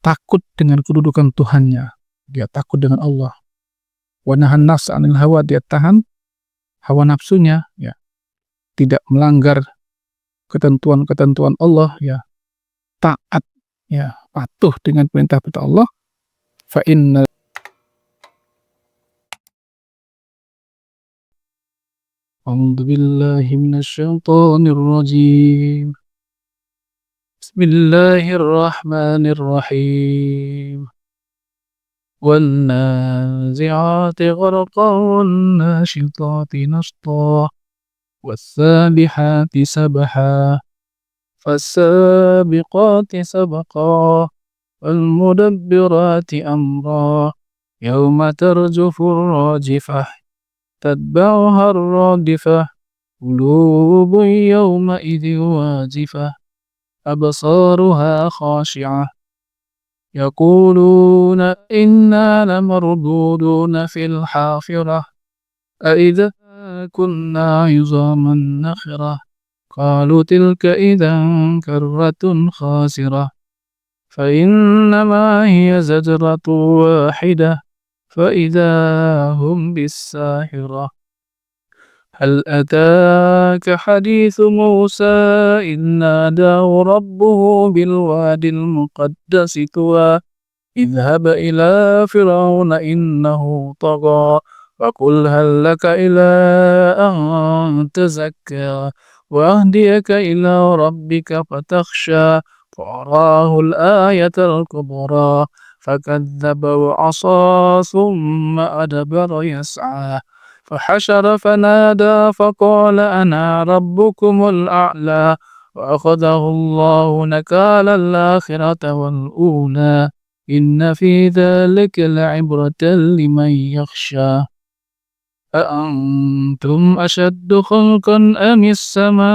takut dengan kedudukan Tuhannya, dia takut dengan Allah. Wa nahan nafsa 'anil hawa, dia tahan hawa nafsunya, ya, tidak melanggar ketentuan-ketentuan Allah, ya, taat, ya, patuh dengan perintah-perintah Allah. Fa inna A'udzu billahi minasyaitonir rajim. Bismillahirrahmanirrahim. Wan nazi'ati gharqan wan nasyitati nashta was-sabihati sabha fas-sabiqati sabqa wal mudabbirati amra yauma tarjufur rajifah تتبعها الرادفة قلوب يومئذ واجفة أبصارها خاشعة يقولون إنا لمردودون في الحافرة أإذا كنا عظاما نخرة قالوا تلك إذا كرة خاسرة فإنما هي زجرة واحدة فإذا هم بالساهرة هل أتاك حديث موسى إذ ناداه ربه بالوادي المقدس طوى اذهب إلى فرعون إنه طغى فقل هل لك إلى أن تزكى وأهديك إلى ربك فتخشى فأراه الآية الكبرى فكذب وعصى ثم أدبر يسعى فحشر فنادى فقال أنا ربكم الأعلى وأخذه الله نكال الآخرة والأولى إن في ذلك لعبرة لمن يخشى أأنتم أشد خلقا أم السماء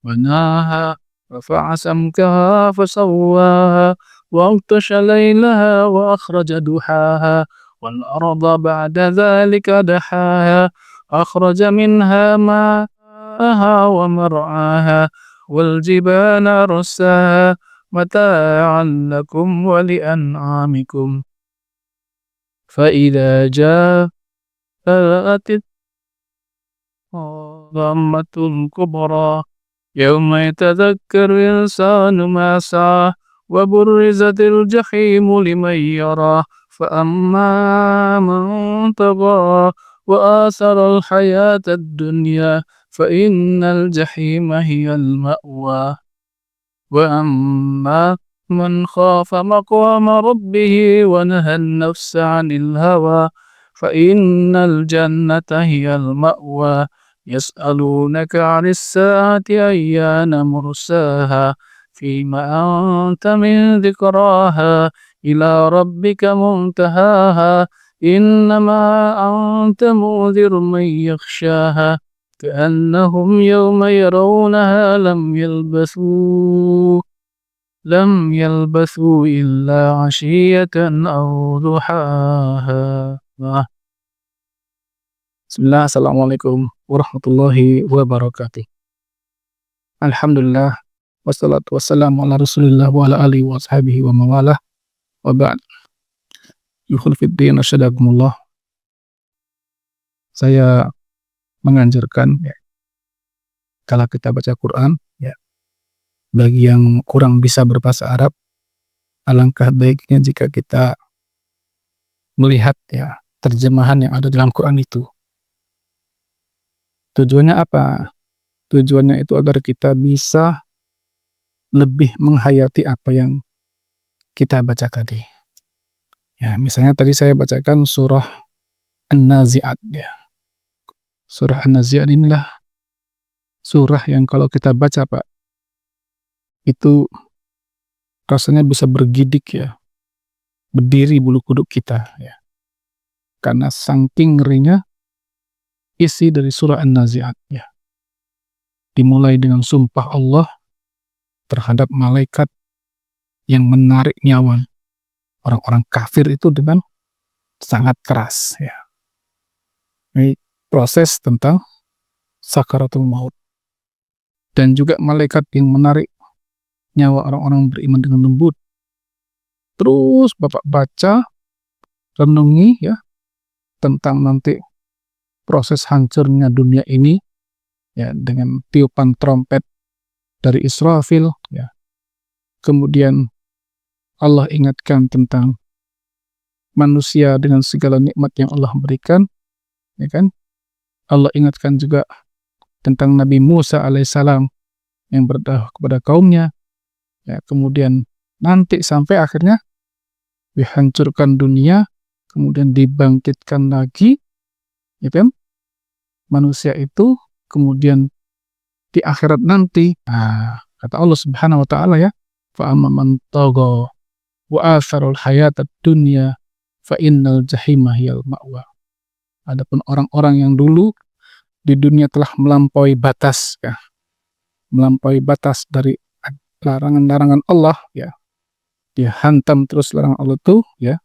بناها رفع سمكها فسواها وأغطش ليلها وأخرج ضحاها والأرض بعد ذلك دحاها أخرج منها ماءها ومرعاها والجبال أرساها متاعا لكم ولأنعامكم فإذا جاءت الطامة الكبرى يوم يتذكر الإنسان ما سعى وبرزت الجحيم لمن يرى فأما من طغى وآثر الحياة الدنيا فإن الجحيم هي المأوى وأما من خاف مقام ربه ونهى النفس عن الهوى فإن الجنة هي المأوى يسألونك عن الساعة أيان مرساها فيما أنت من ذكراها إلى ربك منتهاها إنما أنت منذر من يخشاها كأنهم يوم يرونها لم يلبثوا إلا عشية أو ضحاها. Bismillah, Assalamualaikum warahmatullahi wabarakatuh. Alhamdulillah, wassalatu wassalamu ala rasulillah wa ala alihi wa ashabihi wa mawalah wa ba'd. Yukhul fiddin asyadakumullah. Saya menganjurkan, ya, kalau kita baca Quran, ya, bagi yang kurang bisa berbahasa Arab, alangkah baiknya jika kita melihat, ya, terjemahan yang ada dalam Quran itu. Tujuannya apa? Tujuannya itu agar kita bisa lebih menghayati apa yang kita baca tadi. Ya, misalnya tadi saya bacakan surah An-Nazi'at, ya. Surah An-Nazi'at inilah surah yang kalau kita baca, Pak, itu rasanya bisa bergidik, ya, berdiri bulu kuduk kita, ya. Karena saking ngerinya isi dari surah An-Nazi'at, ya. Dimulai dengan sumpah Allah terhadap malaikat yang menarik nyawa orang-orang kafir itu dengan sangat keras, ya. Ini proses tentang sakaratul maut. Dan juga malaikat yang menarik nyawa orang-orang beriman dengan lembut. Terus Bapak baca, renungi ya tentang nanti proses hancurnya dunia ini ya dengan tiupan trompet dari Israfil ya. Kemudian Allah ingatkan tentang manusia dengan segala nikmat yang Allah berikan, ya kan? Allah ingatkan juga tentang Nabi Musa alaihissalam yang berdakwah kepada kaumnya, ya. Kemudian nanti sampai akhirnya dihancurkan dunia, kemudian dibangkitkan lagi, ya kan? Manusia itu kemudian di akhirat nanti, kata Allah Subhanahu wa Ta'ala ya, fa amma man tagha wa atharul hayatad dunya fa innal jahima hiyal ma'wa. Adapun orang-orang yang dulu di dunia telah melampaui batas ya, melampaui batas dari larangan-larangan Allah ya, dia hantam terus larangan Allah itu ya,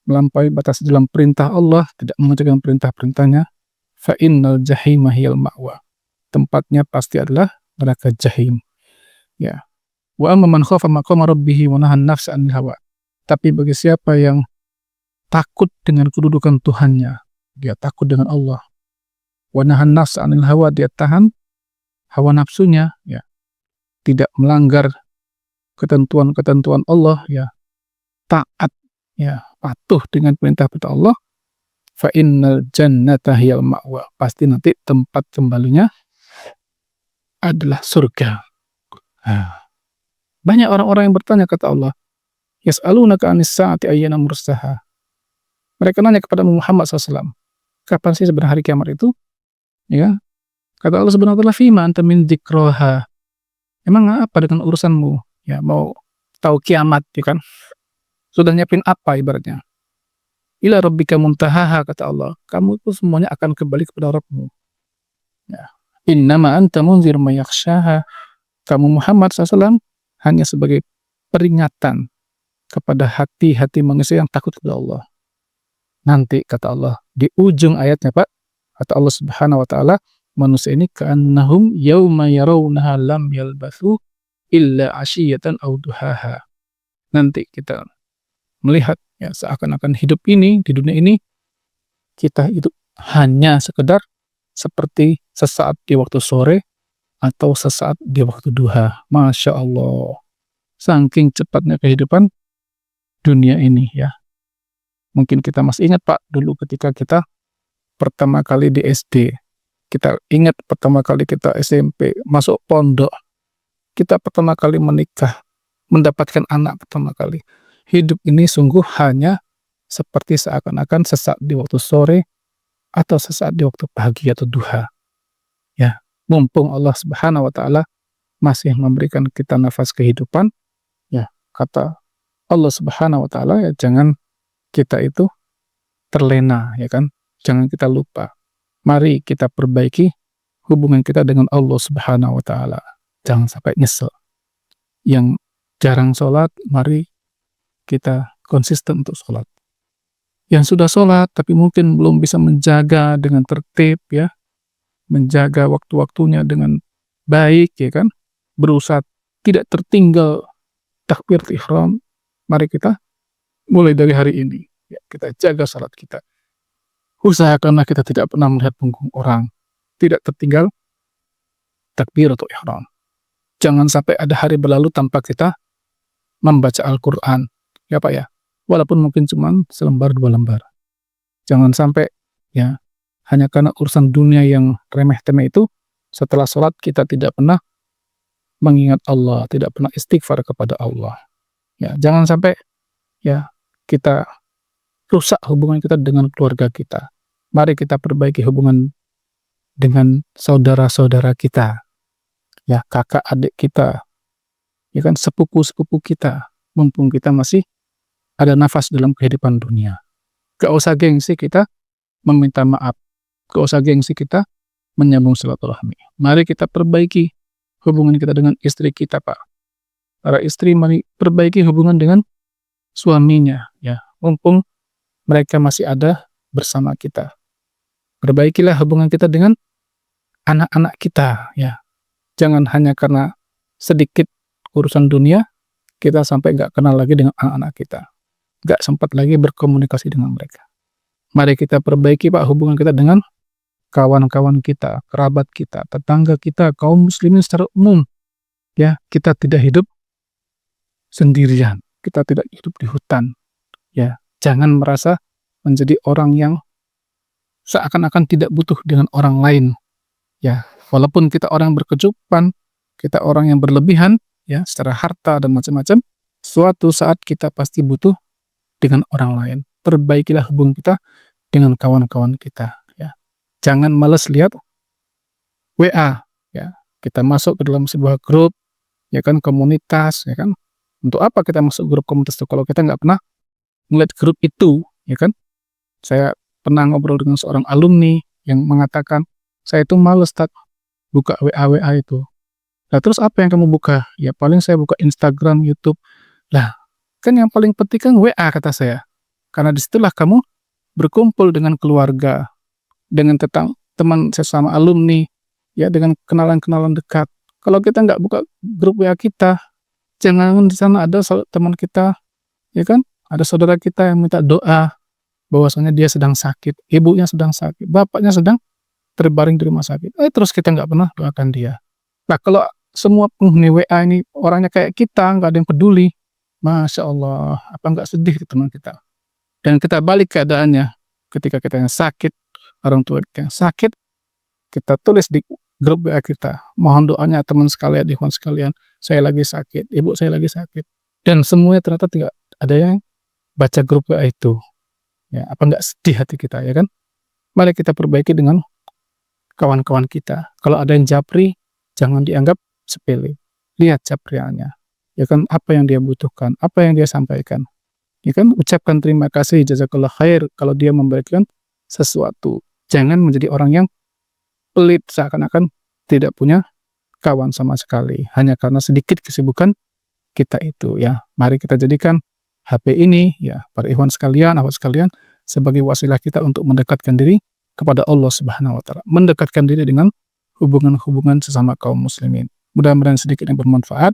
melampaui batas dalam perintah Allah, tidak mengerjakan perintah-perintahnya, fa innal jahima hiyal ma'wa, tempatnya pasti adalah neraka jahim ya. Wa amma man khafa maqama rabbih wa nahan nafsa 'anil hawa. Tapi bagi siapa yang takut dengan kedudukan Tuhannya, dia takut dengan Allah. Wa nahan nafsa 'anil hawa, dia tahan hawa nafsunya ya, tidak melanggar ketentuan-ketentuan Allah ya, taat ya, patuh dengan perintah-perintah Allah, fa innal jannata hiyal ma'wa, pasti nanti tempat kembalinya adalah surga. Banyak orang-orang yang bertanya, kata Allah, yas'alunaka 'anis sa'ati ayyana mursaha. Mereka nanya kepada Muhammad SAW, kapan sih sebenarnya hari kiamat itu? Ya, kata Allah Subhanahu wa Ta'ala, fima anta min dzikraha. Emang apa dengan urusanmu? Ya, mau tahu kiamat, ya kan? Sudah nyiapin apa ibaratnya? Ila rabbika muntahaha, kata Allah. Kamu itu semuanya akan kembali kepada Rabbmu. Ya. Innama anta munzir may yakhshaha. Kamu Muhammad SAW hanya sebagai peringatan kepada hati-hati manusia yang takut kepada Allah. Nanti, kata Allah, di ujung ayatnya, Pak, kata Allah Subhanahu wa Ta'ala, manusia ini ka'annahum yawma yarawnaha lam yalbathu illa ashiyatan aw duhaha. Nanti kita melihat ya seakan-akan hidup ini di dunia ini kita itu hanya sekedar seperti sesaat di waktu sore atau sesaat di waktu duha. Masya Allah, saking cepatnya kehidupan dunia ini ya. Mungkin kita masih ingat, Pak, dulu ketika kita pertama kali di SD, kita ingat pertama kali kita SMP, masuk pondok, kita pertama kali menikah, mendapatkan anak pertama kali. Hidup ini sungguh hanya seperti seakan-akan sesaat di waktu sore atau sesaat di waktu pagi atau duha. Ya, mumpung Allah Subhanahu wa Ta'ala masih memberikan kita nafas kehidupan, ya, kata Allah Subhanahu wa Ta'ala, ya jangan kita itu terlena, ya kan? Jangan kita lupa. Mari kita perbaiki hubungan kita dengan Allah Subhanahu wa Ta'ala. Jangan sampai nyesel. Yang jarang sholat, mari kita konsisten untuk sholat. Yang sudah sholat tapi mungkin belum bisa menjaga dengan tertib ya, menjaga waktu-waktunya dengan baik, ya kan? Berusaha tidak tertinggal takbir ihram. Mari kita mulai dari hari ini ya, kita jaga salat kita. Usahakanlah kita tidak pernah melihat punggung orang, tidak tertinggal takbir atau ihram. Jangan sampai ada hari berlalu tanpa kita membaca Al-Quran, ya Pak ya, walaupun mungkin cuma selembar dua lembar. Jangan sampai ya hanya karena urusan dunia yang remeh-temeh itu, setelah sholat kita tidak pernah mengingat Allah, tidak pernah istighfar kepada Allah. Ya, jangan sampai ya kita rusak hubungan kita dengan keluarga kita. Mari kita perbaiki hubungan dengan saudara-saudara kita, ya kakak adik kita, ya kan sepupu-sepupu kita, mumpung kita masih ada nafas dalam kehidupan dunia. Gak usah gengsi kita meminta maaf, gak usah gengsi kita menyambung silaturahmi. Mari kita perbaiki hubungan kita dengan istri kita, Pak. Para istri mari perbaiki hubungan dengan suaminya, ya mumpung mereka masih ada bersama kita. Perbaikilah hubungan kita dengan anak-anak kita, ya. Jangan hanya karena sedikit urusan dunia, kita sampai nggak kenal lagi dengan anak-anak kita, nggak sempat lagi berkomunikasi dengan mereka. Mari kita perbaiki Pak hubungan kita dengan kawan-kawan kita, kerabat kita, tetangga kita, kaum muslimin secara umum. Ya, kita tidak hidup sendirian, kita tidak hidup di hutan. Ya, jangan merasa menjadi orang yang seakan-akan tidak butuh dengan orang lain. Ya, walaupun kita orang berkecukupan, kita orang yang berlebihan, ya, secara harta dan macam-macam, suatu saat kita pasti butuh dengan orang lain. Perbaikilah hubungan kita dengan kawan-kawan kita. Ya, jangan malas lihat WA. Ya, kita masuk ke dalam sebuah grup, ya kan, komunitas, ya kan. Untuk apa kita masuk grup komunitas itu kalau kita nggak pernah melihat grup itu, ya kan? Saya pernah ngobrol dengan seorang alumni yang mengatakan, saya itu males buka WA itu. Nah, terus apa yang kamu buka? Ya paling saya buka Instagram, YouTube. Lah, kan yang paling penting kan WA kata saya. Karena disitulah kamu berkumpul dengan keluarga, dengan teman sesama alumni, ya dengan kenalan-kenalan dekat. Kalau kita nggak buka grup WA kita, jangan di sana ada teman kita, ya kan? Ada saudara kita yang minta doa, bahwasanya dia sedang sakit, ibunya sedang sakit, bapaknya sedang terbaring di rumah sakit. Terus kita nggak pernah doakan dia. Nah, kalau semua penghuni WA ini orangnya kayak kita, nggak ada yang peduli, Masya Allah, apa nggak sedih teman kita? Dan kita balik keadaannya, ketika kita yang sakit, orang tua kita yang sakit, kita tulis di grup WA kita, mohon doanya teman sekalian, ikhwan sekalian, saya lagi sakit, ibu saya lagi sakit. Dan semuanya ternyata tidak ada yang baca grup WA itu. Ya, apa nggak sedih hati kita, ya kan? Mari kita perbaiki dengan kawan-kawan kita. Kalau ada yang japri, jangan dianggap sepele. Lihat japriannya. Ya kan, apa yang dia butuhkan, apa yang dia sampaikan. Ya kan, ucapkan terima kasih, jazakallah khair, kalau dia memberikan sesuatu. Jangan menjadi orang yang pelit, seakan-akan tidak punya kawan sama sekali. Hanya karena sedikit kesibukan kita itu, ya. Mari kita jadikan HP ini, ya, para ikhwan sekalian, akhwat sekalian, sebagai wasilah kita untuk mendekatkan diri kepada Allah Subhanahu wa Ta'ala, mendekatkan diri dengan hubungan-hubungan sesama kaum muslimin. Mudah-mudahan sedikit yang bermanfaat.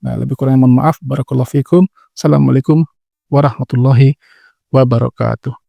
Nah, lebih kurang mohon maaf. Barakallahu fikum. Assalamualaikum warahmatullahi wabarakatuh.